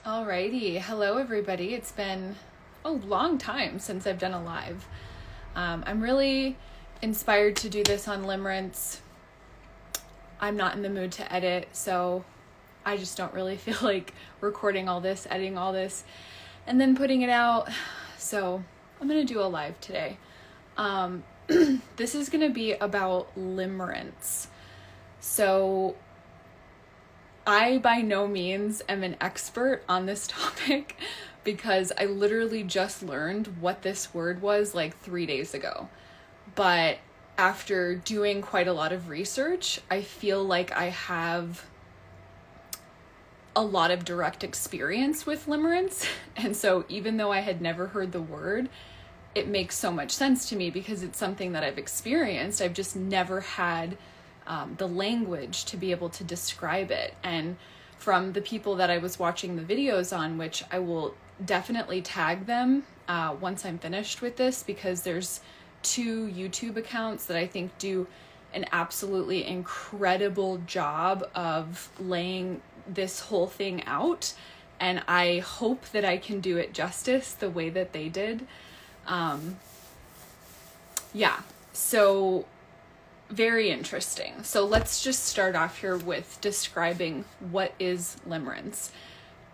Alrighty, hello everybody. It's been a long time since I've done a live. I'm really inspired to do this on Limerence. I'm not in the mood to edit, so I just don't really feel like recording all this, editing all this, and then putting it out. So I'm going to do a live today. This is going to be about limerence. So I by no means am an expert on this topic because I literally just learned what this word was like 3 days ago. But after doing quite a lot of research, I feel like I have a lot of direct experience with limerence. And so even though I had never heard the word, it makes so much sense to me because it's something that I've experienced. I've just never had the language to be able to describe it. And from the people that I was watching the videos on, which I will definitely tag them once I'm finished with this, because there's 2 YouTube accounts that I think do an absolutely incredible job of laying this whole thing out. And I hope that I can do it justice the way that they did. So very interesting. So let's just start off here with describing what is limerence.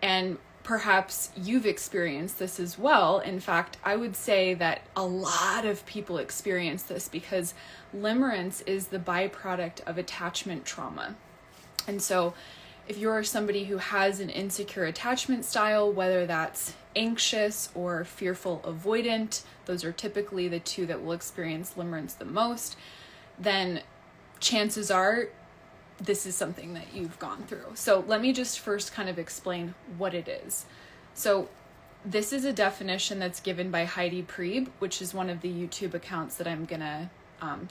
And perhaps you've experienced this as well. In fact, I would say that a lot of people experience this because limerence is the byproduct of attachment trauma. And so if you're somebody who has an insecure attachment style, whether that's anxious or fearful avoidant, those are typically the 2 that will experience limerence the most, then chances are this is something that you've gone through. So let me just first kind of explain what it is. So this is a definition that's given by Heidi Priebe, which is one of the YouTube accounts that I'm gonna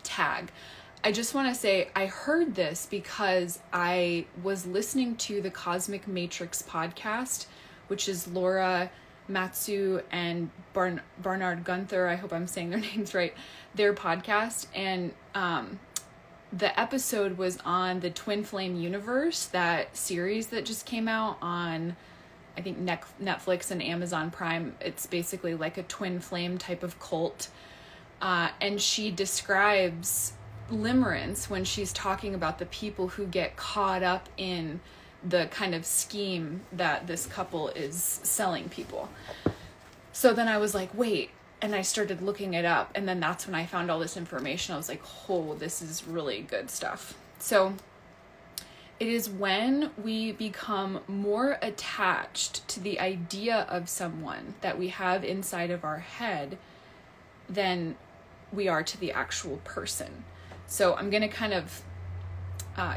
tag. I just want to say I heard this because I was listening to the Cosmic Matrix podcast, which is Laura Matsu and Bernard Gunther, I hope I'm saying their names right, their podcast. And the episode was on the Twin Flame Universe, that series that just came out on, I think, Netflix and Amazon Prime. It's basically like a twin flame type of cult. And she describes limerence when she's talking about the people who get caught up in the kind of scheme that this couple is selling people. So then I was like, wait, and I started looking it up, and then that's when I found all this information. I was like, oh, this is really good stuff. So it is when we become more attached to the idea of someone that we have inside of our head than we are to the actual person. So I'm going to kind of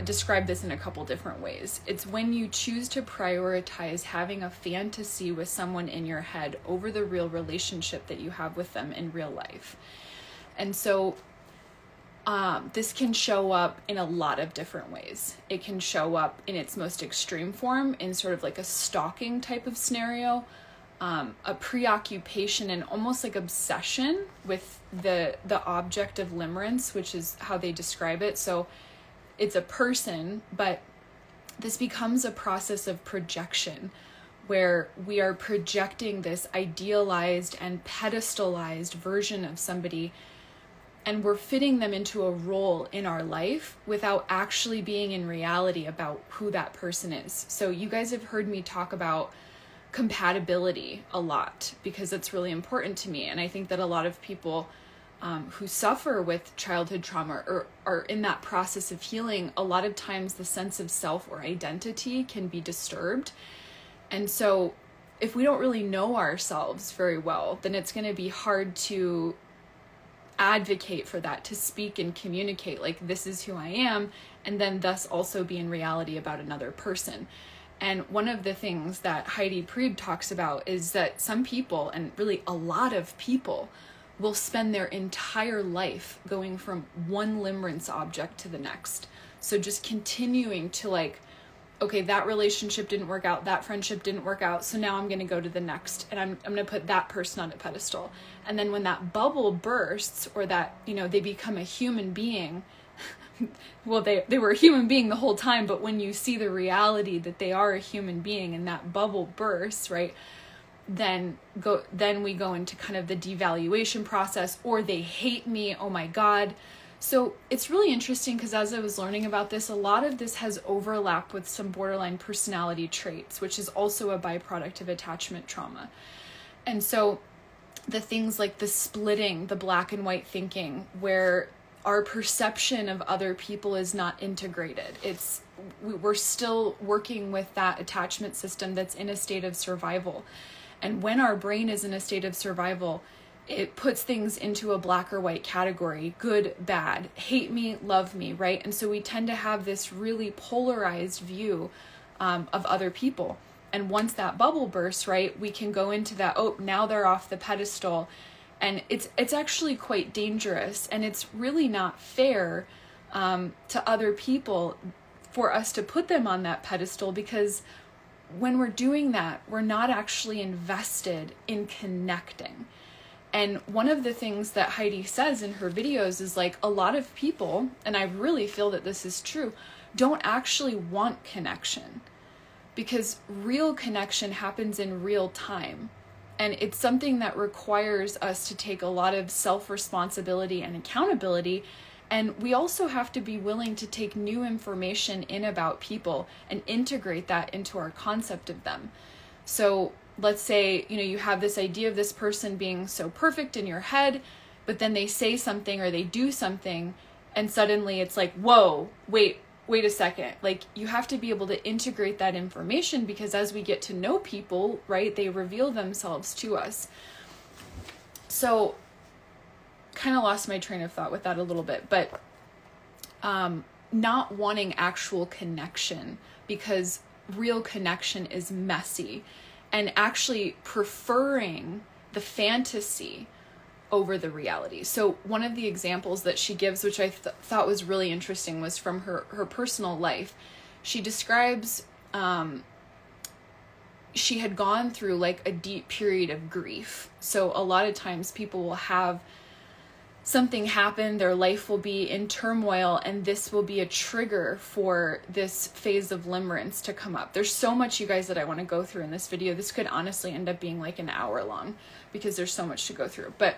describe this in a couple different ways. It's when you choose to prioritize having a fantasy with someone in your head over the real relationship that you have with them in real life. And so this can show up in a lot of different ways. It can show up in its most extreme form in sort of like a stalking type of scenario, a preoccupation and almost like obsession with the object of limerence, which is how they describe it. So it's a person, but this becomes a process of projection where we are projecting this idealized and pedestalized version of somebody, and we're fitting them into a role in our life without actually being in reality about who that person is. So you guys have heard me talk about compatibility a lot because it's really important to me. And I think that a lot of people who suffer with childhood trauma or are in that process of healing, a lot of times the sense of self or identity can be disturbed. And so if we don't really know ourselves very well, then it's going to be hard to advocate for that, to speak and communicate like this is who I am, and then thus also be in reality about another person. And one of the things that Heidi Priebe talks about is that some people, and really a lot of people, will spend their entire life going from one limerence object to the next. So just continuing to like, okay, that relationship didn't work out, that friendship didn't work out, so now I'm going to go to the next, and I'm going to put that person on a pedestal. And then when that bubble bursts, or that, they become a human being, well, they were a human being the whole time, but when you see the reality that they are a human being and that bubble bursts, right, then we go into kind of the devaluation process, or they hate me, oh my God. So it's really interesting because as I was learning about this, a lot of this has overlap with some borderline personality traits, which is also a byproduct of attachment trauma. And so the things like the splitting, the black and white thinking, where our perception of other people is not integrated. We're still working with that attachment system that's in a state of survival. And when our brain is in a state of survival, it puts things into a black or white category, good, bad, hate me, love me, right? And so we tend to have this really polarized view of other people. And once that bubble bursts, right, we can go into that, oh, now they're off the pedestal. And it's actually quite dangerous. And it's really not fair to other people for us to put them on that pedestal, because when we're doing that, we're not actually invested in connecting. And one of the things that Heidi says in her videos is like, a lot of people, and I really feel that this is true, don't actually want connection, because real connection happens in real time. And it's something that requires us to take a lot of self-responsibility and accountability. And we also have to be willing to take new information in about people and integrate that into our concept of them. So let's say, you have this idea of this person being so perfect in your head, but then they say something or they do something, and suddenly it's like, whoa, wait a second. Like, you have to be able to integrate that information, because as we get to know people, right, they reveal themselves to us. So kind of lost my train of thought with that a little bit, but not wanting actual connection, because real connection is messy, and actually preferring the fantasy over the reality. So one of the examples that she gives, which I thought was really interesting, was from her personal life. She describes she had gone through like a deep period of grief. So a lot of times people will have something happen, their life will be in turmoil, and this will be a trigger for this phase of limerence to come up. There's so much, you guys, that I want to go through in this video. This could honestly end up being like an hour long, because there's so much to go through. But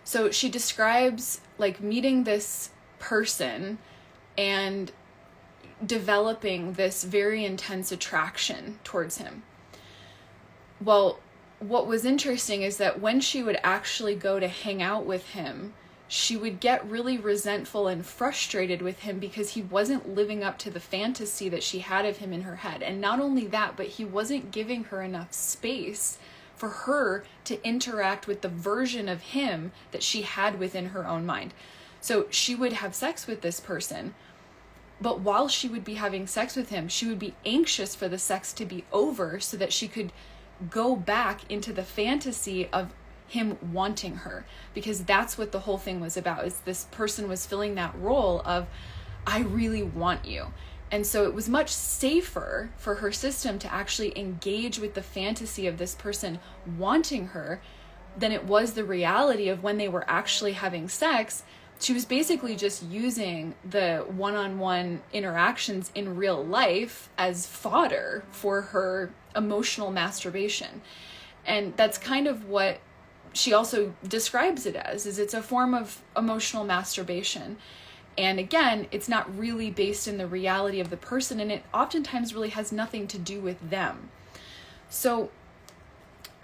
so she describes like meeting this person and developing this very intense attraction towards him. Well, what was interesting is that when she would actually go to hang out with him, she would get really resentful and frustrated with him because he wasn't living up to the fantasy that she had of him in her head. And not only that, but he wasn't giving her enough space for her to interact with the version of him that she had within her own mind. So she would have sex with this person, but while she would be having sex with him, she would be anxious for the sex to be over so that she could go back into the fantasy of him wanting her, because that's what the whole thing was about, is this person was filling that role of, I really want you. And so it was much safer for her system to actually engage with the fantasy of this person wanting her than it was the reality of when they were actually having sex. She was basically just using the one-on-one interactions in real life as fodder for her emotional masturbation. And that's kind of what she also describes it as, is it's a form of emotional masturbation. And again, it's not really based in the reality of the person, and it oftentimes really has nothing to do with them. So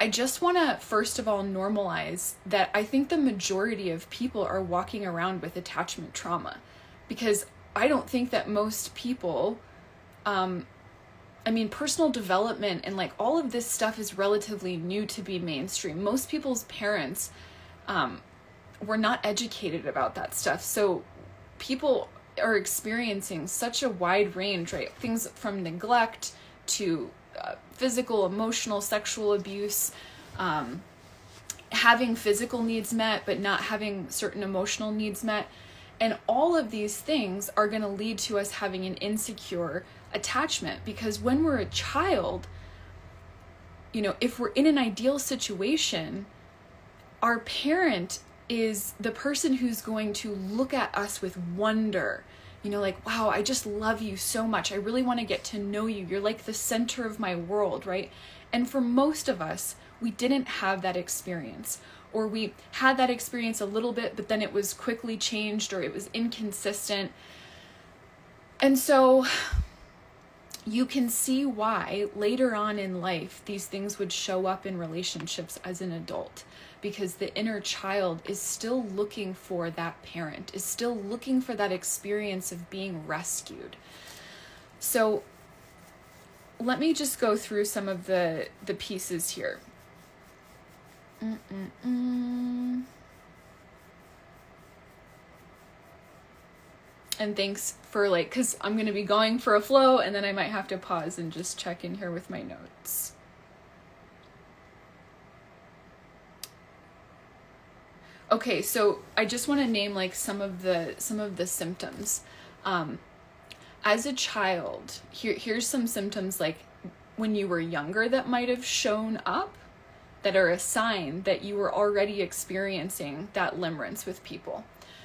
I just want to, first of all, normalize that I think the majority of people are walking around with attachment trauma, because I don't think that most people, personal development and like all of this stuff is relatively new to be mainstream. Most people's parents were not educated about that stuff. So people are experiencing such a wide range, right? Things from neglect to physical, emotional, sexual abuse, having physical needs met, but not having certain emotional needs met. And all of these things are going to lead to us having an insecure attachment, because when we're a child, if we're in an ideal situation, our parent is the person who's going to look at us with wonder. You know, like, wow, I just love you so much. I really want to get to know you. You're like the center of my world, right? And for most of us, we didn't have that experience, or we had that experience a little bit, but then it was quickly changed, or it was inconsistent. And so you can see why later on in life, these things would show up in relationships as an adult, because the inner child is still looking for that parent, is still looking for that experience of being rescued. So let me just go through some of the pieces here. And thanks for because I'm going to be going for a flow, and then I might have to pause and just check in here with my notes. Okay, so I just want to name some of the symptoms. As a child, here's some symptoms when you were younger that might have shown up, that are a sign that you were already experiencing that limerence with people.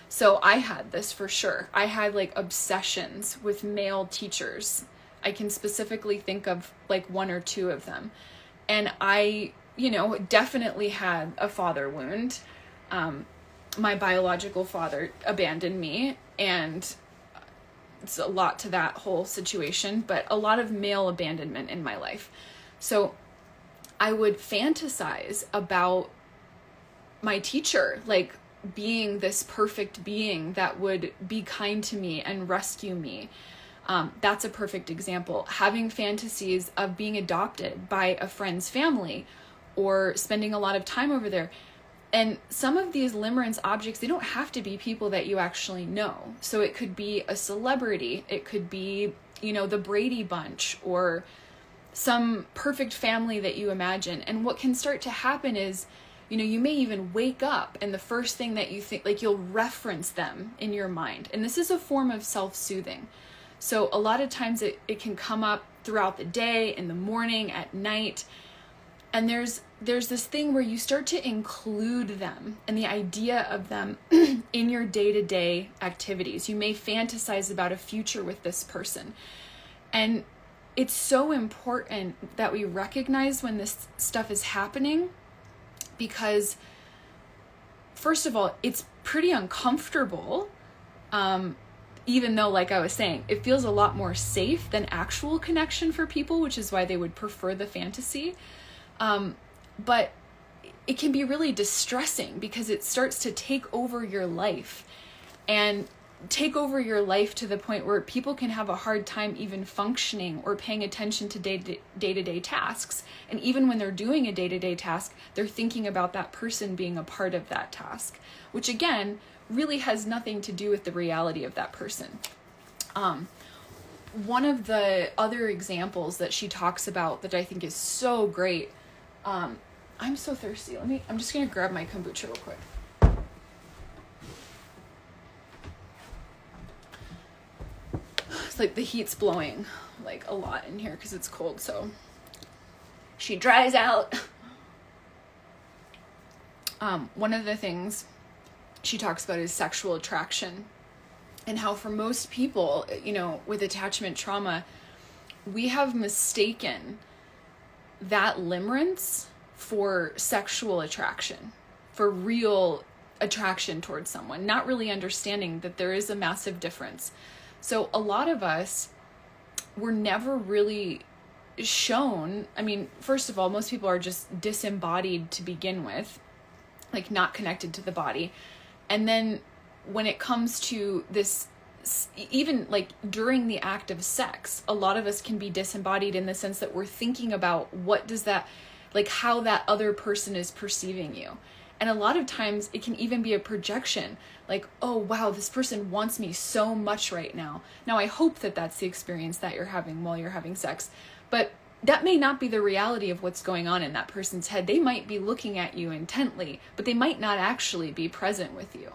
So I had this for sure. I had obsessions with male teachers. I can specifically think of one or two of them. And I, definitely had a father wound. My biological father abandoned me, and it's a lot to that whole situation, but a lot of male abandonment in my life. So I would fantasize about my teacher, being this perfect being that would be kind to me and rescue me. That's a perfect example. Having fantasies of being adopted by a friend's family or spending a lot of time over there. And some of these limerence objects, they don't have to be people that you actually know. So it could be a celebrity. It could be, the Brady Bunch, or some perfect family that you imagine. And what can start to happen is, you may even wake up and the first thing that you think, you'll reference them in your mind. And this is a form of self-soothing. So a lot of times it can come up throughout the day, in the morning, at night. And there's this thing where you start to include them and the idea of them in your day-to-day activities. You may fantasize about a future with this person. And it's so important that we recognize when this stuff is happening, because first of all, it's pretty uncomfortable. Even though, like I was saying, it feels a lot more safe than actual connection for people, which is why they would prefer the fantasy. But it can be really distressing because it starts to take over your life, and take over your life to the point where people can have a hard time even functioning or paying attention to day-to-day tasks. And even when they're doing a day-to-day task, they're thinking about that person being a part of that task, which again, really has nothing to do with the reality of that person. One of the other examples that she talks about that I think is so great, I'm so thirsty. I'm just going to grab my kombucha real quick. It's the heat's blowing a lot in here because it's cold, so she dries out. One of the things she talks about is sexual attraction, and how for most people, with attachment trauma, we have mistaken that limerence for sexual attraction, for real attraction towards someone, not really understanding that there is a massive difference. So a lot of us were never really shown, first of all, most people are just disembodied to begin with, not connected to the body. And then when it comes to this, even during the act of sex, a lot of us can be disembodied in the sense that we're thinking about what does that, how that other person is perceiving you. And a lot of times it can even be a projection, oh, wow, this person wants me so much right now. Now, I hope that that's the experience that you're having while you're having sex, but that may not be the reality of what's going on in that person's head. They might be looking at you intently, but they might not actually be present with you.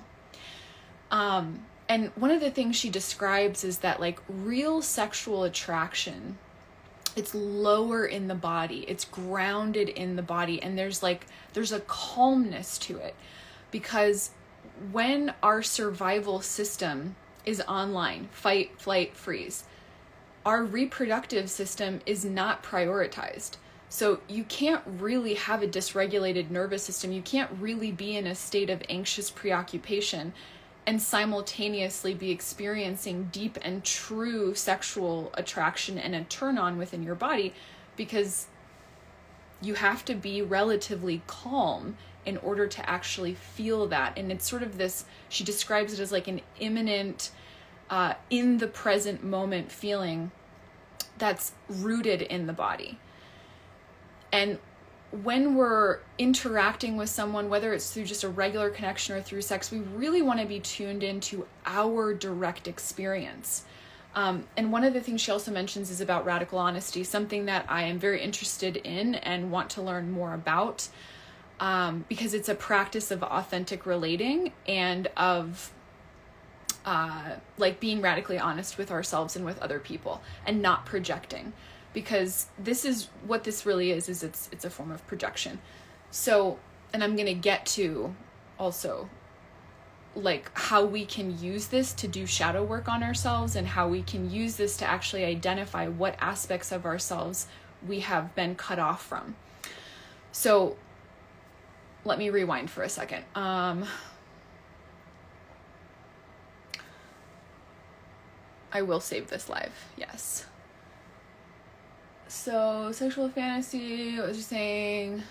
And one of the things she describes is that real sexual attraction, it's lower in the body, it's grounded in the body, and there's a calmness to it, because when our survival system is online, fight, flight, freeze, our reproductive system is not prioritized. So you can't really have a dysregulated nervous system. You can't really be in a state of anxious preoccupation and simultaneously be experiencing deep and true sexual attraction and a turn on within your body, because you have to be relatively calm in order to actually feel that. And it's sort of this, she describes it as like an imminent, in the present moment feeling that's rooted in the body. And when we're interacting with someone, whether it's through just a regular connection or through sex, we really want to be tuned into our direct experience. And one of the things she also mentions is about radical honesty, something that I am very interested in and want to learn more about, because it's a practice of authentic relating and of like being radically honest with ourselves and with other people and not projecting. Because this is what this really is it's a form of projection. So, and I'm going to get to also like how we can use this to do shadow work on ourselves and how we can use this to actually identify what aspects of ourselves we have been cut off from. So let me rewind for a second. I will save this live. Yes. So, sexual fantasy, what was you saying?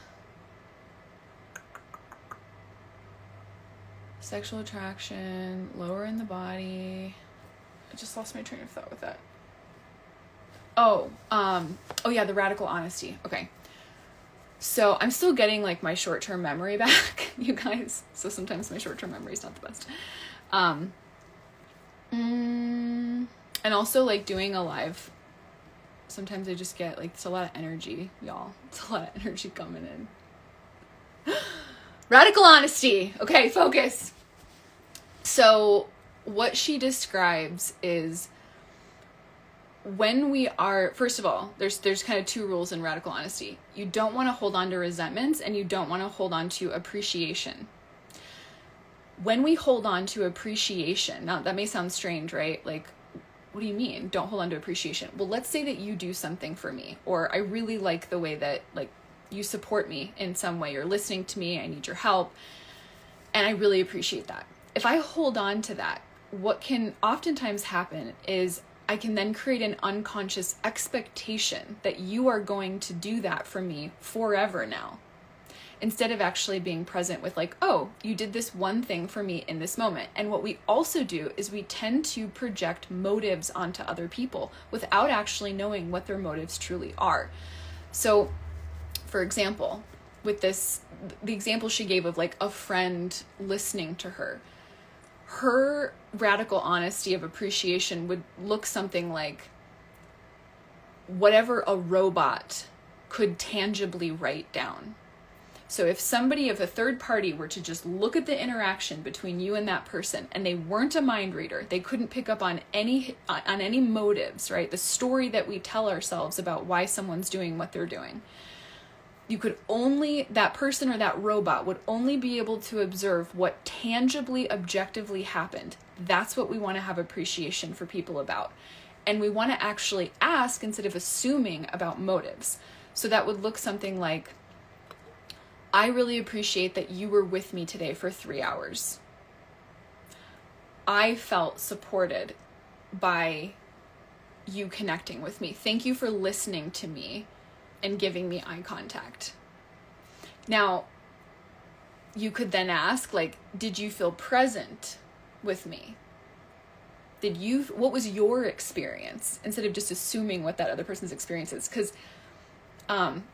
Sexual attraction, lower in the body. I just lost my train of thought with that. Oh yeah, the radical honesty. Okay. So, I'm still getting like my short-term memory back, you guys. So sometimes my short-term memory is not the best. And also like doing a live, sometimes I just get like, it's a lot of energy, y'all. It's a lot of energy coming in. Radical honesty. Okay, focus. So what she describes is when we are, first of all, there's kind of two rules in radical honesty. You don't want to hold on to resentments and you don't want to hold on to appreciation. When we hold on to appreciation, now that may sound strange, right? Like, what do you mean? Don't hold on to appreciation. Well, let's say that you do something for me, or I really like the way that like you support me in some way. You're listening to me. I need your help. And I really appreciate that. If I hold on to that, what can oftentimes happen is I can then create an unconscious expectation that you are going to do that for me forever now, instead of actually being present with like, oh, you did this one thing for me in this moment. And what we also do is we tend to project motives onto other people without actually knowing what their motives truly are. So, for example, with this, the example she gave of like a friend listening to her radical honesty of appreciation would look something like whatever a robot could tangibly write down. So if somebody, if a third party were to just look at the interaction between you and that person and they weren't a mind reader, they couldn't pick up on any motives, right? The story that we tell ourselves about why someone's doing what they're doing. You could only, that person or that robot would only be able to observe what tangibly, objectively happened. That's what we want to have appreciation for people about. And we want to actually ask instead of assuming about motives. So that would look something like, I really appreciate that you were with me today for 3 hours. I felt supported by you connecting with me. Thank you for listening to me and giving me eye contact. Now, you could then ask, like, did you feel present with me? What was your experience? Instead of just assuming what that other person's experience is. Because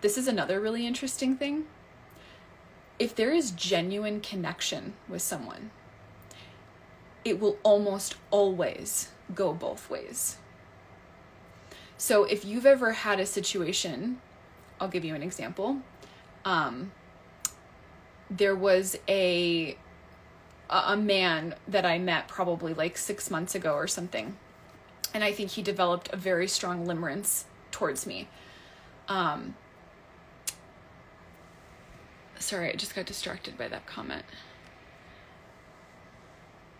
this is another really interesting thing. If there is genuine connection with someone, it will almost always go both ways. So if you've ever had a situation, I'll give you an example. There was a man that I met probably like 6 months ago or something. And I think he developed a very strong limerence towards me. Sorry, I just got distracted by that comment.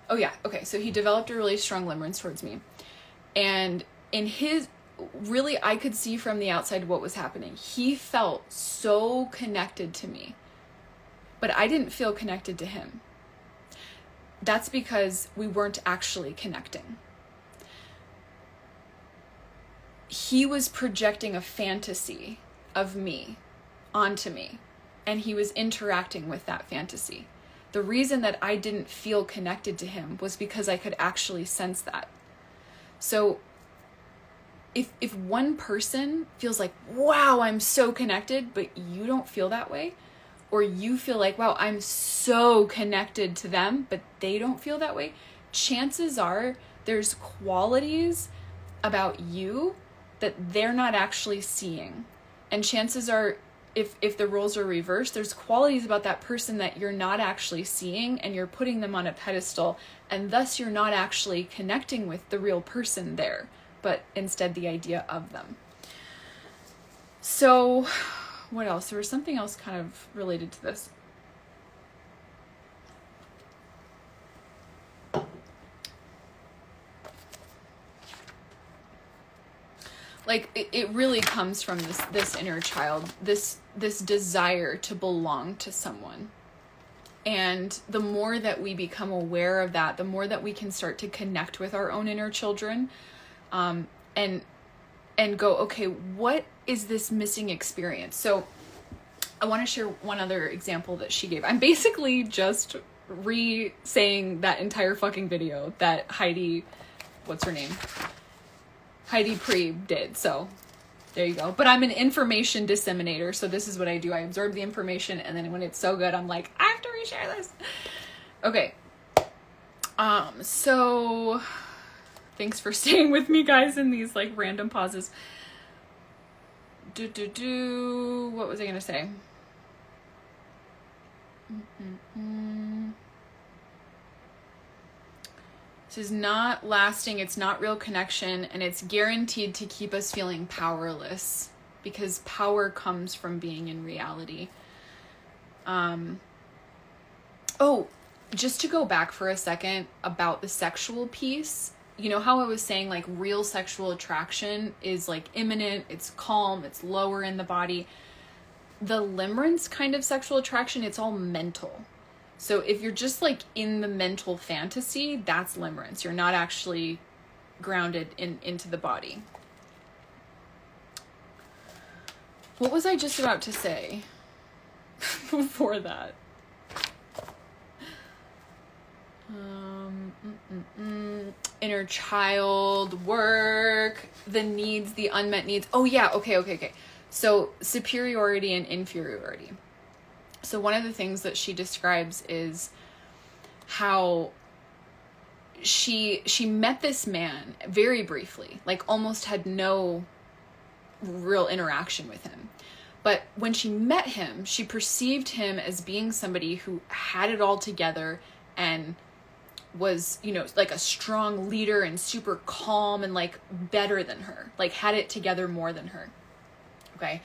Oh yeah, okay. So he developed a really strong limerence towards me. And in his, really, I could see from the outside what was happening. He felt so connected to me, but I didn't feel connected to him. That's because we weren't actually connecting. He was projecting a fantasy of me onto me, and he was interacting with that fantasy. The reason that I didn't feel connected to him was because I could actually sense that. So if one person feels like, wow, I'm so connected, but you don't feel that way, or you feel like, wow, I'm so connected to them, but they don't feel that way, chances are there's qualities about you that they're not actually seeing. And chances are, if the roles are reversed, there's qualities about that person that you're not actually seeing, and you're putting them on a pedestal, and thus you're not actually connecting with the real person there, but instead the idea of them. So what else? There was something else kind of related to this. Like it really comes from this inner child, this desire to belong to someone. And the more that we become aware of that, the more that we can start to connect with our own inner children, and go, okay, what is this missing experience? So I want to share one other example that she gave. I'm basically just re-saying that entire fucking video that Heidi, what's her name? Heidi Pre did. So there you go. But I'm an information disseminator. So this is what I do. I absorb the information, and then when it's so good, I'm like, I have to reshare this. Okay. So thanks for staying with me, guys, in these like random pauses. What was I going to say? This is not lasting, it's not real connection, and it's guaranteed to keep us feeling powerless, because power comes from being in reality. Oh, just to go back for a second about the sexual piece, you know how I was saying like real sexual attraction is like imminent, it's calm, it's lower in the body. The limerence kind of sexual attraction, it's all mental. So if you're just like in the mental fantasy, that's limerence. You're not actually grounded into the body. What was I just about to say before that? Inner child, work, the needs, the unmet needs. Oh yeah, okay. So superiority and inferiority. So one of the things that she describes is how she met this man very briefly, like almost had no real interaction with him. But when she met him, she perceived him as being somebody who had it all together and was, you know, like a strong leader and super calm and like better than her, like had it together more than her. Okay.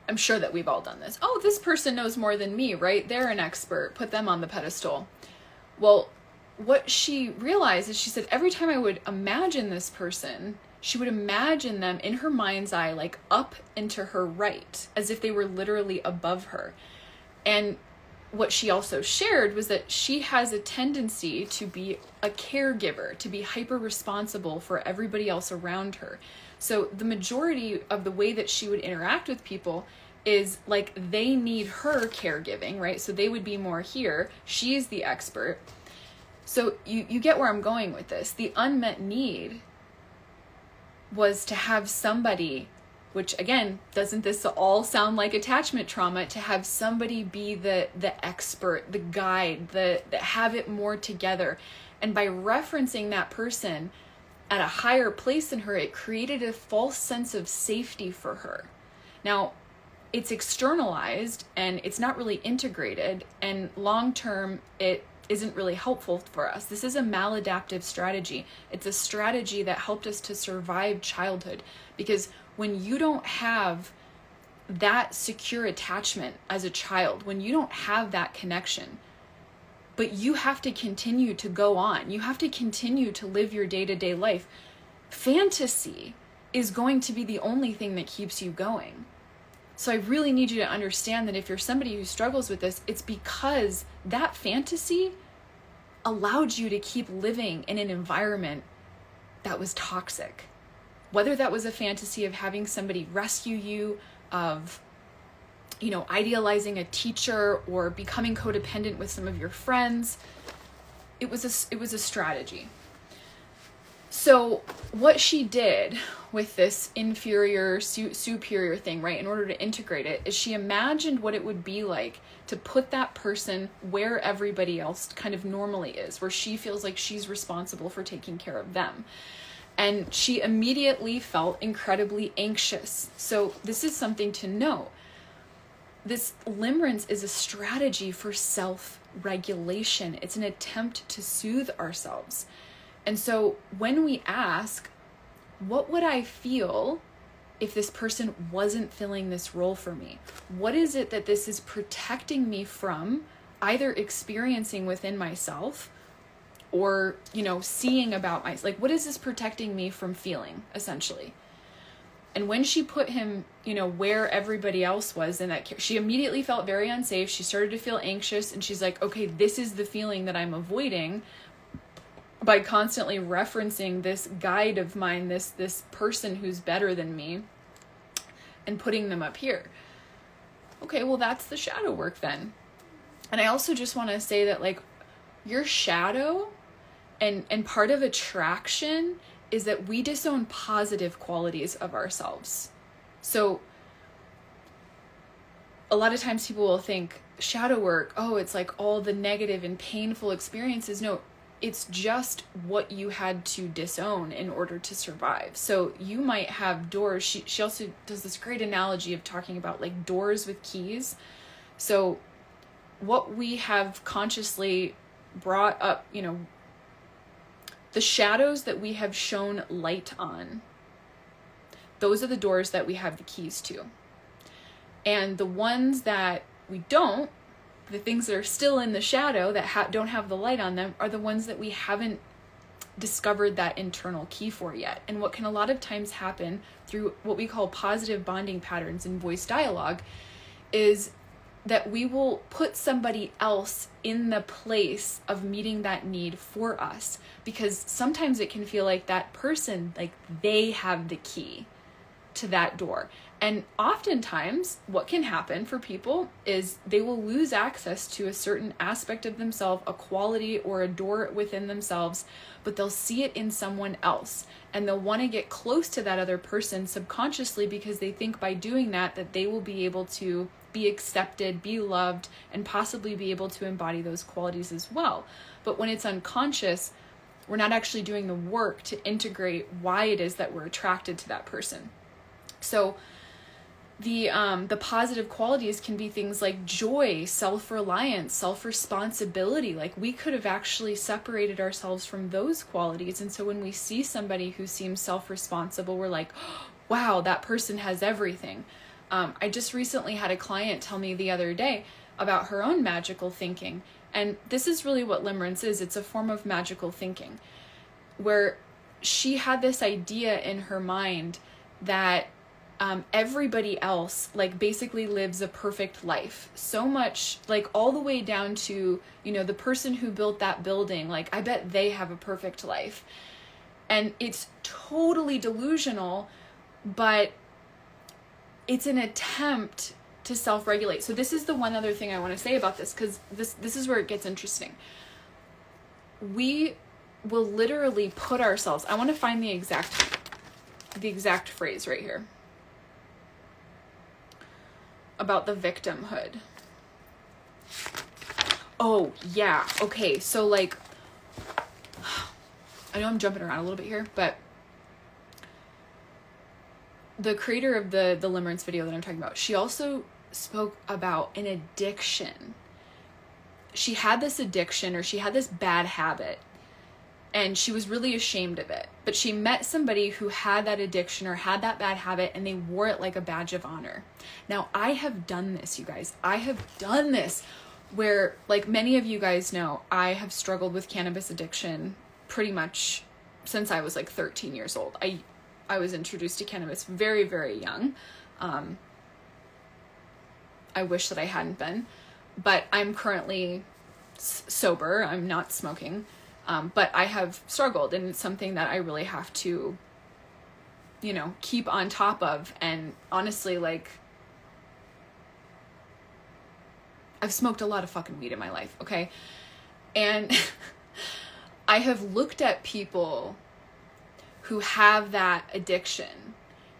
I'm sure that we've all done this. Oh, this person knows more than me, right? They're an expert. Put them on the pedestal. Well, what she realized is she said every time I would imagine this person, she would imagine them in her mind's eye, like up and to her right, as if they were literally above her. And what she also shared was that she has a tendency to be a caregiver, to be hyper responsible for everybody else around her. So the majority of the way that she would interact with people is like they need her caregiving, right? So they would be more here. She's the expert. So you get where I'm going with this. The unmet need was to have somebody, which again, doesn't this all sound like attachment trauma, to have somebody be the expert, the guide, the have it more together. And by referencing that person at a higher place than her, it created a false sense of safety for her. Now, it's externalized and it's not really integrated, and long-term, it isn't really helpful for us. This is a maladaptive strategy. It's a strategy that helped us to survive childhood, because when you don't have that secure attachment as a child, when you don't have that connection, but you have to continue to go on. You have to continue to live your day-to-day life. Fantasy is going to be the only thing that keeps you going. So I really need you to understand that if you're somebody who struggles with this, it's because that fantasy allowed you to keep living in an environment that was toxic. Whether that was a fantasy of having somebody rescue you, of, you know, idealizing a teacher or becoming codependent with some of your friends, it was a strategy. So what she did with this inferior, superior thing, right, in order to integrate it, is she imagined what it would be like to put that person where everybody else kind of normally is, where she feels like she's responsible for taking care of them. And she immediately felt incredibly anxious. So this is something to know. This limerence is a strategy for self-regulation. It's an attempt to soothe ourselves. And so when we ask, what would I feel if this person wasn't filling this role for me? What is it that this is protecting me from either experiencing within myself or, you know, seeing about myself? Like, what is this protecting me from feeling, essentially? And when she put him, you know, where everybody else was in that, she immediately felt very unsafe. She started to feel anxious, and she's like, okay, this is the feeling that I'm avoiding by constantly referencing this guide of mine, this person who's better than me, and putting them up here. Okay, well, that's the shadow work then. And I also just want to say that, like, your shadow and part of attraction is that we disown positive qualities of ourselves. So a lot of times people will think shadow work, oh, it's like all the negative and painful experiences. No, it's just what you had to disown in order to survive. So you might have doors. She also does this great analogy of talking about like doors with keys. So what we have consciously brought up, you know, the shadows that we have shown light on, those are the doors that we have the keys to. And the ones that we don't, the things that are still in the shadow that don't have the light on them, are the ones that we haven't discovered that internal key for yet. And what can a lot of times happen through what we call positive bonding patterns in voice dialogue is that we will put somebody else in the place of meeting that need for us, because sometimes it can feel like that person, like they have the key to that door. And oftentimes what can happen for people is they will lose access to a certain aspect of themselves, a quality or a door within themselves, but they'll see it in someone else. And they'll want to get close to that other person subconsciously because they think by doing that, that they will be able to be accepted, be loved, and possibly be able to embody those qualities as well. But when it's unconscious, we're not actually doing the work to integrate why it is that we're attracted to that person. So the positive qualities can be things like joy, self-reliance, self-responsibility. Like we could have actually separated ourselves from those qualities. And so when we see somebody who seems self-responsible, we're like, oh, wow, that person has everything. I just recently had a client tell me the other day about her own magical thinking. And this is really what limerence is. It's a form of magical thinking where she had this idea in her mind that everybody else like basically lives a perfect life, so much like all the way down to, you know, the person who built that building. Like I bet they have a perfect life, and it's totally delusional, but it's an attempt to self-regulate. So this is the one other thing I want to say about this, because this is where it gets interesting. We will literally put ourselves, I want to find the exact phrase right here about the victimhood. Oh yeah, okay, so like I know I'm jumping around a little bit here, but the creator of the limerence video that I'm talking about, she also spoke about an addiction. She had this addiction, or she had this bad habit, and she was really ashamed of it. But she met somebody who had that addiction or had that bad habit, and they wore it like a badge of honor. Now, I have done this, you guys. I have done this where, like many of you guys know, I have struggled with cannabis addiction pretty much since I was like 13 years old. I was introduced to cannabis very, very young. I wish that I hadn't been, but I'm currently sober. I'm not smoking, but I have struggled, and it's something that I really have to, you know, keep on top of. And honestly, like, I've smoked a lot of fucking weed in my life, okay? And I have looked at people who have that addiction,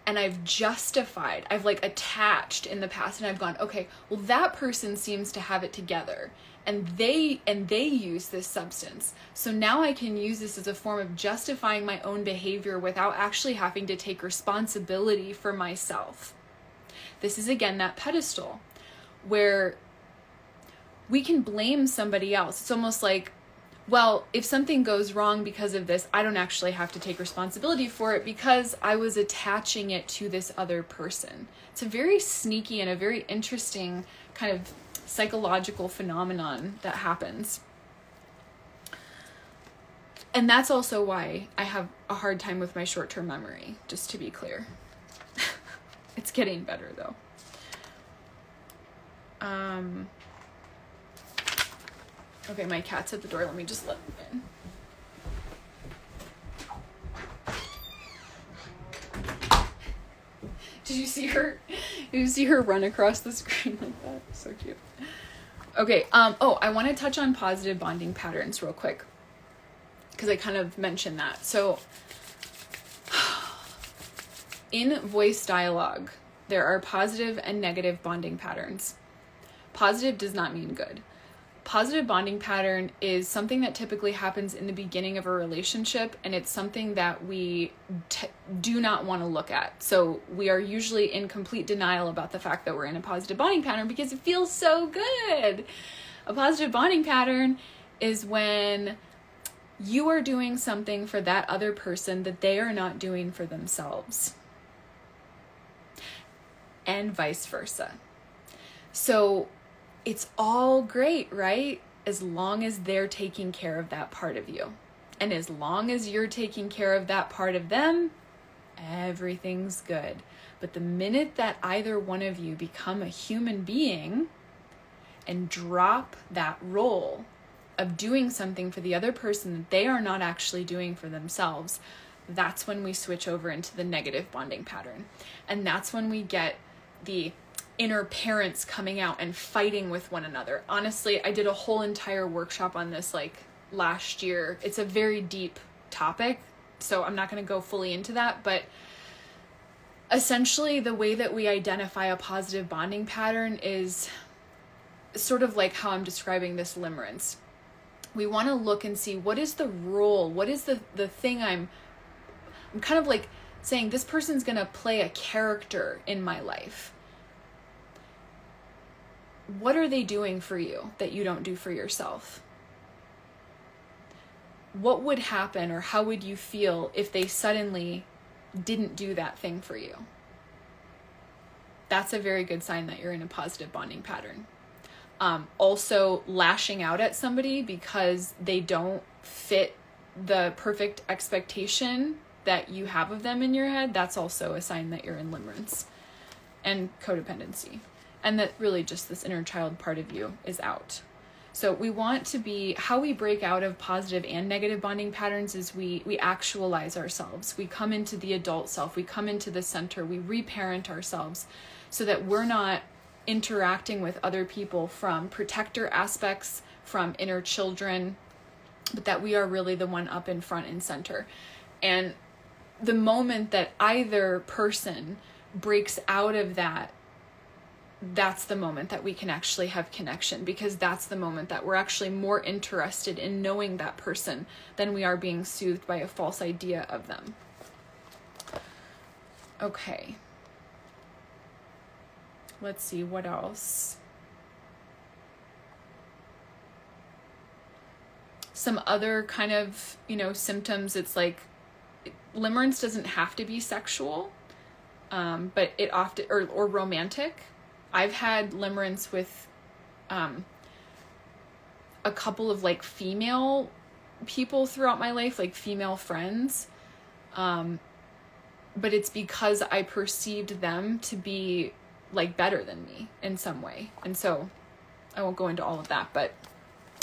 and I've justified, I've like attached in the past, and I've gone, okay, well, that person seems to have it together, and they use this substance. So now I can use this as a form of justifying my own behavior without actually having to take responsibility for myself. This is again that pedestal where we can blame somebody else. It's almost like, well, if something goes wrong because of this, I don't actually have to take responsibility for it because I was attaching it to this other person. It's a very sneaky and a very interesting kind of psychological phenomenon that happens. And that's also why I have a hard time with my short-term memory, just to be clear. It's getting better though. Okay, my cat's at the door. Let me just let him in. Did you see her? Did you see her run across the screen like that? So cute. Okay, oh, I want to touch on positive bonding patterns real quick, because I kind of mentioned that. So in voice dialogue, there are positive and negative bonding patterns. Positive does not mean good. Positive bonding pattern is something that typically happens in the beginning of a relationship, and it's something that we do not want to look at. So we are usually in complete denial about the fact that we're in a positive bonding pattern because it feels so good. A positive bonding pattern is when you are doing something for that other person that they are not doing for themselves, and vice versa. So it's all great, right? As long as they're taking care of that part of you. And as long as you're taking care of that part of them, everything's good. But the minute that either one of you become a human being and drop that role of doing something for the other person that they are not actually doing for themselves, that's when we switch over into the negative bonding pattern. And that's when we get the inner parents coming out and fighting with one another. Honestly, I did a whole entire workshop on this like last year. It's a very deep topic, so I'm not going to go fully into that, but essentially the way that we identify a positive bonding pattern is sort of like how I'm describing this limerence. We want to look and see, what is the role, what is the thing I'm kind of like saying, this person's going to play a character in my life. What are they doing for you that you don't do for yourself? What would happen, or how would you feel if they suddenly didn't do that thing for you? That's a very good sign that you're in a positive bonding pattern. Also, lashing out at somebody because they don't fit the perfect expectation that you have of them in your head, that's also a sign that you're in limerence and codependency. And that really just this inner child part of you is out. So we want to be, how we break out of positive and negative bonding patterns is we actualize ourselves. We come into the adult self. We come into the center. We reparent ourselves so that we're not interacting with other people from protector aspects, from inner children, but that we are really the one up in front and center. And the moment that either person breaks out of that, that's the moment that we can actually have connection, because that's the moment that we're actually more interested in knowing that person than we are being soothed by a false idea of them. Okay. Let's see, what else? Some other kind of, symptoms, it's like limerence doesn't have to be sexual, but it often, or romantic. I've had limerence with a couple of like female people throughout my life, like female friends. But it's because I perceived them to be like better than me in some way. And so I won't go into all of that, but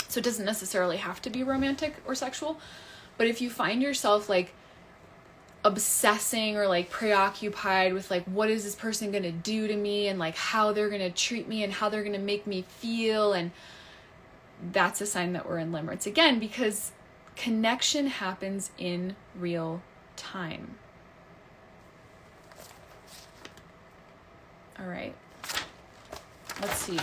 so it doesn't necessarily have to be romantic or sexual. But if you find yourself like obsessing or like preoccupied with like, what is this person going to do to me, and like how they're going to treat me and how they're going to make me feel, and that's a sign that we're in limerence again, because connection happens in real time. All right, let's see.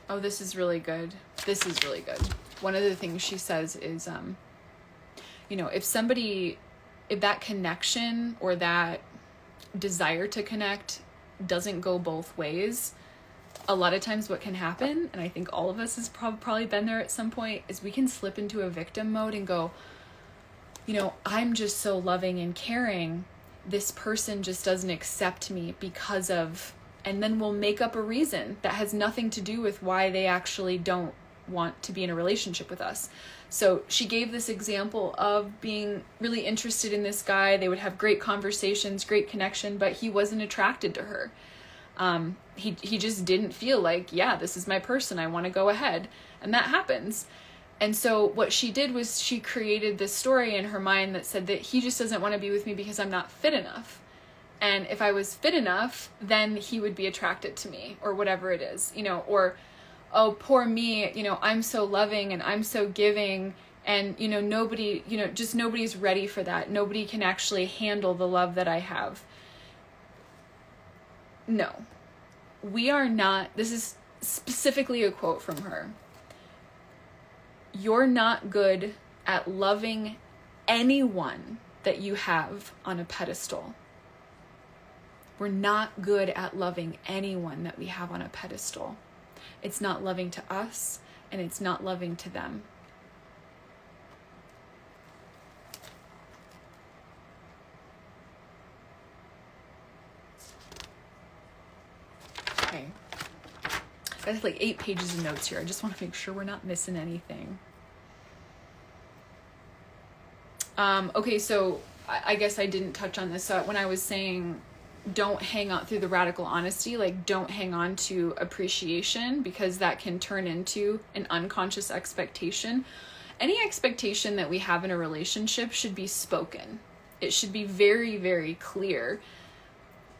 Oh, this is really good. This is really good. One of the things she says is, you know, if that connection or that desire to connect doesn't go both ways, a lot of times what can happen, and I think all of us has probably been there at some point, is we can slip into a victim mode and go, you know, I'm just so loving and caring. This person just doesn't accept me because of, and then we'll make up a reason that has nothing to do with why they actually don't want to be in a relationship with us. So she gave this example of being really interested in this guy. They would have great conversations, great connection, but he wasn't attracted to her. He just didn't feel like, yeah, this is my person, I want to go ahead. And that happens. And so what she did was she created this story in her mind that said that he just doesn't want to be with me because I'm not fit enough. And if I was fit enough, then he would be attracted to me, or whatever it is, you know, or, oh, poor me, you know, I'm so loving and I'm so giving, and, you know, nobody, you know, just nobody's ready for that. Nobody can actually handle the love that I have. No, we are not. This is specifically a quote from her. You're not good at loving anyone that you have on a pedestal. We're not good at loving anyone that we have on a pedestal. It's not loving to us, and it's not loving to them. Okay. I have like 8 pages of notes here. I just want to make sure we're not missing anything. Okay, so I guess I didn't touch on this. So when I was saying don't hang on through the radical honesty, like don't hang on to appreciation, because that can turn into an unconscious expectation. Any expectation that we have in a relationship should be spoken. It should be very, very clear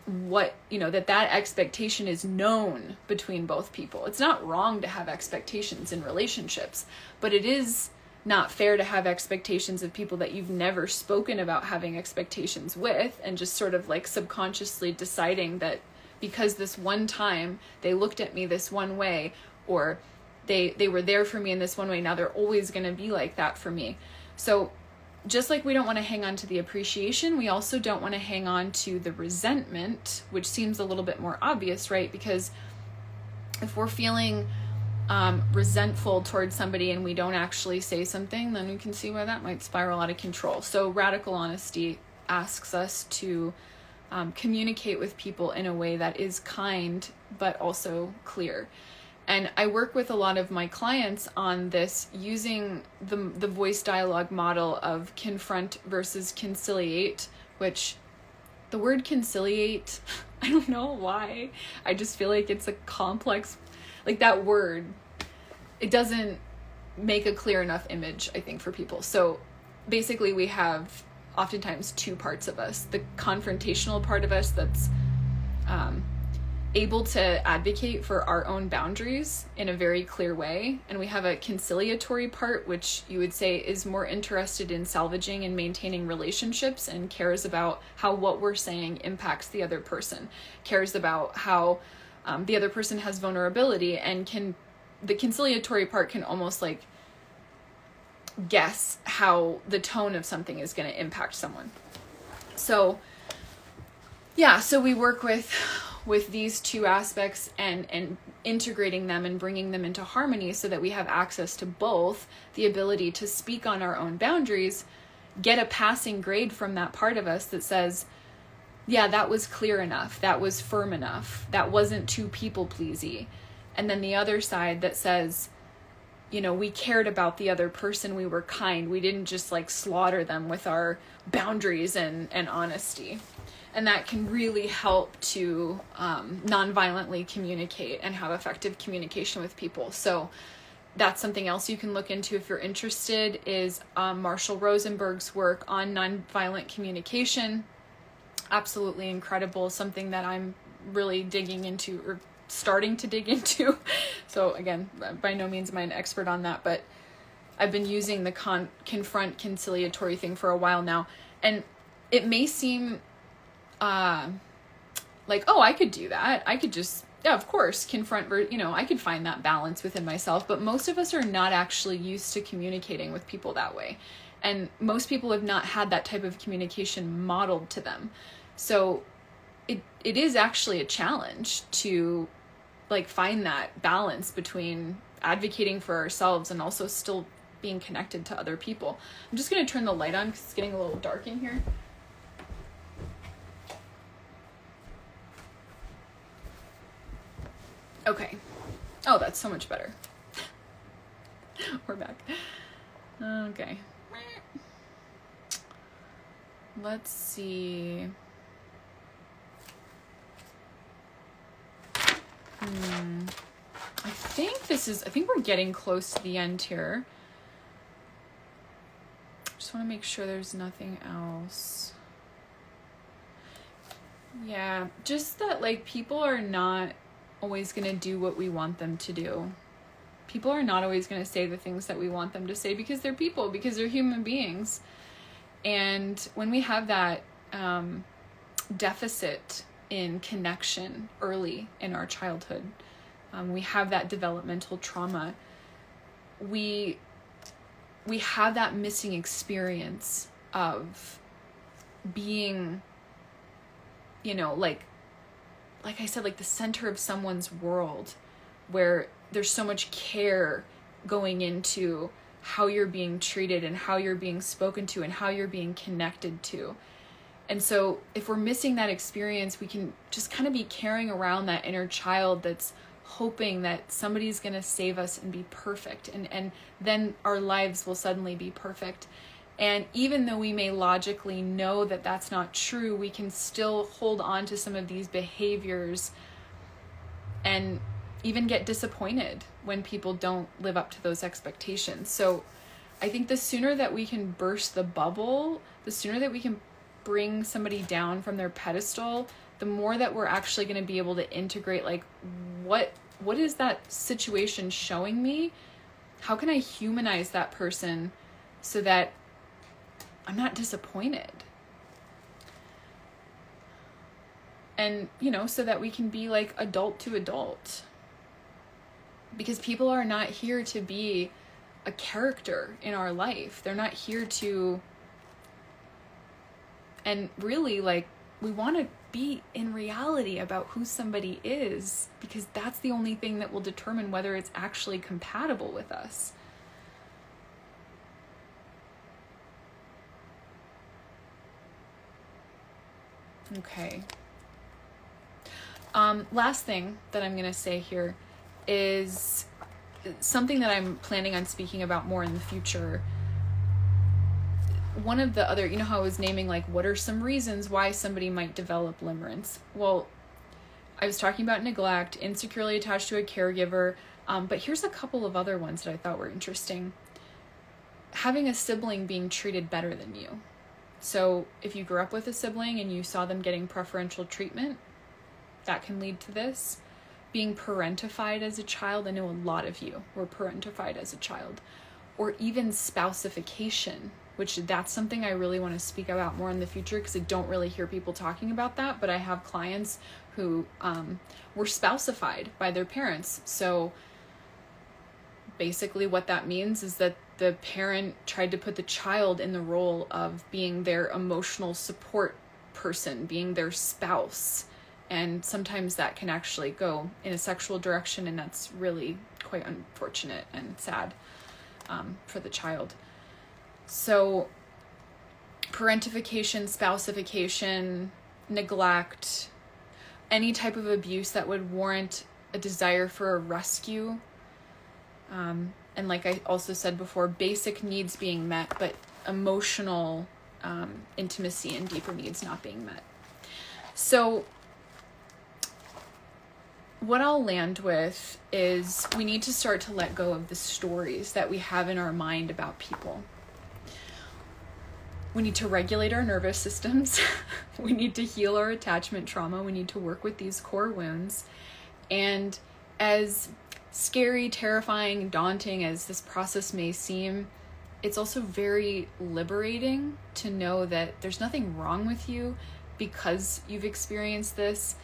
what, you know, that expectation is known between both people. It's not wrong to have expectations in relationships, but it is not fair to have expectations of people that you've never spoken about having expectations with, and just sort of like subconsciously deciding that because this one time they looked at me this one way, or they were there for me in this one way, now they're always going to be like that for me. So just like we don't want to hang on to the appreciation, we also don't want to hang on to the resentment, which seems a little bit more obvious, right? Because if we're feeling resentful towards somebody and we don't actually say something, then we can see why that might spiral out of control. So radical honesty asks us to communicate with people in a way that is kind, but also clear. And I work with a lot of my clients on this using the voice dialogue model of confront versus conciliate, which the word conciliate, I don't know why. I just feel like it's a complex, like that word, it doesn't make a clear enough image, I think, for people. So basically we have oftentimes 2 parts of us. The confrontational part of us that's able to advocate for our own boundaries in a very clear way. And we have a conciliatory part, which you would say is more interested in salvaging and maintaining relationships and cares about how what we're saying impacts the other person, cares about how the other person has vulnerability, and the conciliatory part can almost like guess how the tone of something is going to impact someone. So yeah, so we work with these 2 aspects and integrating them and bringing them into harmony so that we have access to both, the ability to speak on our own boundaries, get a passing grade from that part of us that says, yeah, that was clear enough. That was firm enough. That wasn't too people-pleasy. And then the other side that says, you know, we cared about the other person. We were kind. We didn't just like slaughter them with our boundaries and honesty. And that can really help to non-violently communicate and have effective communication with people. So that's something else you can look into if you're interested, is Marshall Rosenberg's work on nonviolent communication. Absolutely incredible. Something that I'm really digging into, or starting to dig into. So again, by no means am I an expert on that, but I've been using the confront conciliatory thing for a while now. And it may seem like, oh, I could do that. I could just, yeah, of course, confront, you know, I could find that balance within myself. But most of us are not actually used to communicating with people that way. And most people have not had that type of communication modeled to them. So it is actually a challenge to like find that balance between advocating for ourselves and also still being connected to other people. I'm just going to turn the light on because it's getting a little dark in here. Okay. Oh, that's so much better. We're back. Okay. Let's see. I think we're getting close to the end here. Just want to make sure there's nothing else. Yeah, just that like people are not always going to do what we want them to do. People are not always going to say the things that we want them to say because they're people, because they're human beings. And when we have that deficit in connection early in our childhood, we have that developmental trauma, we have that missing experience of being, you know, like I said, like the center of someone's world, where there's so much care going into how you're being treated and how you're being spoken to and how you're being connected to. And so if we're missing that experience, we can just kind of be carrying around that inner child that's hoping that somebody's going to save us and be perfect. And then our lives will suddenly be perfect. And even though we may logically know that that's not true, we can still hold on to some of these behaviors and even get disappointed when people don't live up to those expectations. So I think the sooner that we can burst the bubble, the sooner that we can bring somebody down from their pedestal, the more that we're actually going to be able to integrate, like, what is that situation showing me? How can I humanize that person so that I'm not disappointed? And, you know, so that we can be like adult to adult. Because people are not here to be a character in our life. They're not here to, and really, like, we want to be in reality about who somebody is, because that's the only thing that will determine whether it's actually compatible with us. Okay. Last thing that I'm going to say here is something that I'm planning on speaking about more in the future. One of the other, you know how I was naming, like, what are some reasons why somebody might develop limerence? Well, I was talking about neglect, insecurely attached to a caregiver, but here's a couple of other ones that I thought were interesting. Having a sibling being treated better than you. So if you grew up with a sibling and you saw them getting preferential treatment, that can lead to this. Being parentified as a child. I know a lot of you were parentified as a child. Or even spousification, which that's something I really want to speak about more in the future, because I don't really hear people talking about that, but I have clients who were spousified by their parents. So basically what that means is that the parent tried to put the child in the role of being their emotional support person, being their spouse. And sometimes that can actually go in a sexual direction, and that's really quite unfortunate and sad for the child. So parentification, spousification, neglect, any type of abuse that would warrant a desire for a rescue. And like I also said before, basic needs being met, but emotional intimacy and deeper needs not being met. So what I'll land with is we need to start to let go of the stories that we have in our mind about people. We need to regulate our nervous systems. We need to heal our attachment trauma. We need to work with these core wounds. And as scary, terrifying, daunting as this process may seem, it's also very liberating to know that there's nothing wrong with you because you've experienced this.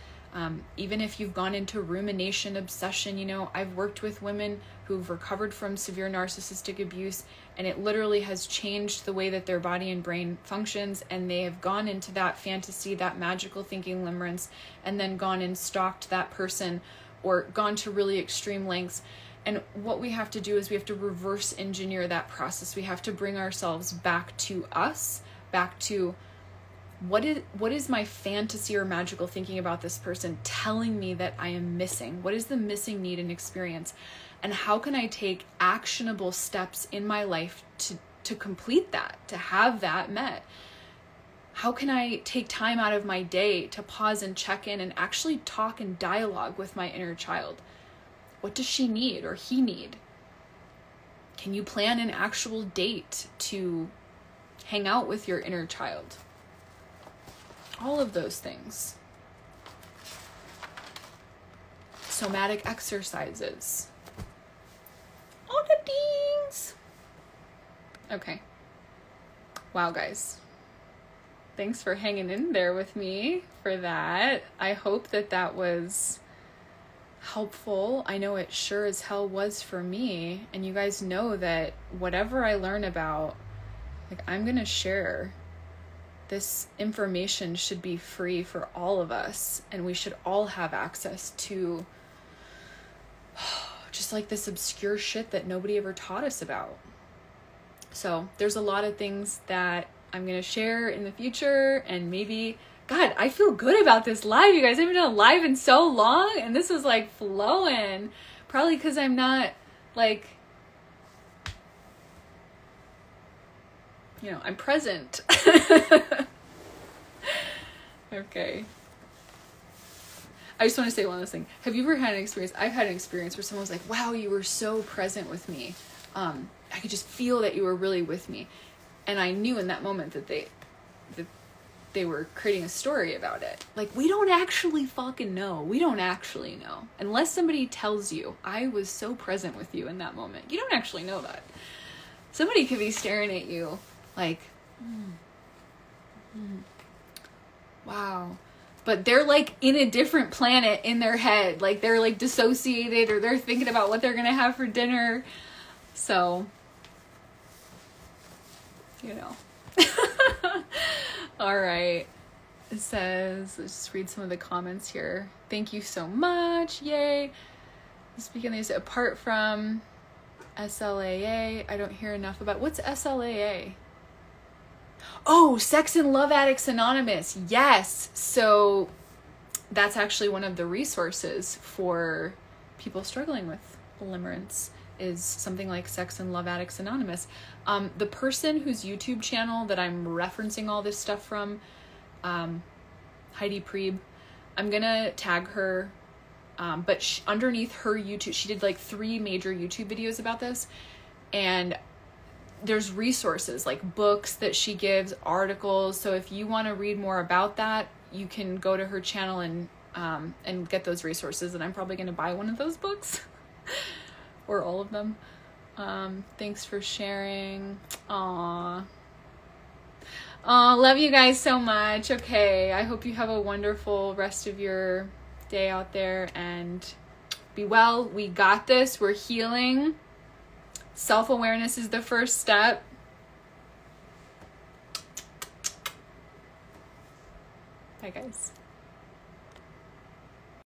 Even if you've gone into rumination, obsession, I've worked with women who've recovered from severe narcissistic abuse, and it literally has changed the way that their body and brain functions, and they have gone into that fantasy, that magical thinking limerence, and then gone and stalked that person or gone to really extreme lengths. And what we have to do is we have to reverse engineer that process. We have to bring ourselves back to us, back to what is my fantasy or magical thinking about this person telling me that I am missing? What is the missing need and experience? And how can I take actionable steps in my life to complete that, to have that met? How can I take time out of my day to pause and check in and actually talk and dialogue with my inner child? What does she need or he need? Can you plan an actual date to hang out with your inner child? All of those things. Somatic exercises. All the things. Okay. Wow, guys. Thanks for hanging in there with me for that. I hope that was helpful. I know it sure as hell was for me. And you guys know that whatever I learn about, I'm going to share. This information should be free for all of us, and we should all have access to just this obscure shit that nobody ever taught us about. So there's a lot of things that I'm going to share in the future, and maybe, God, I feel good about this live, you guys. I haven't done a live in so long, and this is flowing. Probably because I'm not I'm present. Okay. I just want to say one last thing. Have you ever had an experience? I've had an experience where someone was like, wow, you were so present with me. I could just feel that you were really with me. And I knew in that moment that they were creating a story about it. We don't actually fucking know. We don't actually know. Unless somebody tells you, I was so present with you in that moment. You don't actually know that. Somebody could be staring at you wow. But they're in a different planet in their head. They're dissociated, or they're thinking about what they're going to have for dinner. So, All right. It says, let's just read some of the comments here. Thank you so much. Yay. Speaking of these, apart from SLAA, I don't hear enough about, what's SLAA? Oh, Sex and Love Addicts Anonymous. Yes. So that's actually one of the resources for people struggling with limerence, is something like Sex and Love Addicts Anonymous. The person whose YouTube channel that I'm referencing all this stuff from, Heidi Prieb, I'm gonna tag her, but underneath her YouTube, she did 3 major YouTube videos about this, and there's resources books that she gives, articles. So if you want to read more about that, you can go to her channel and get those resources. And I'm probably going to buy one of those books or all of them. Thanks for sharing. Aww. Love you guys so much. Okay. I hope you have a wonderful rest of your day out there, and be well. We got this. We're healing. Self-awareness is the first step. Bye, guys.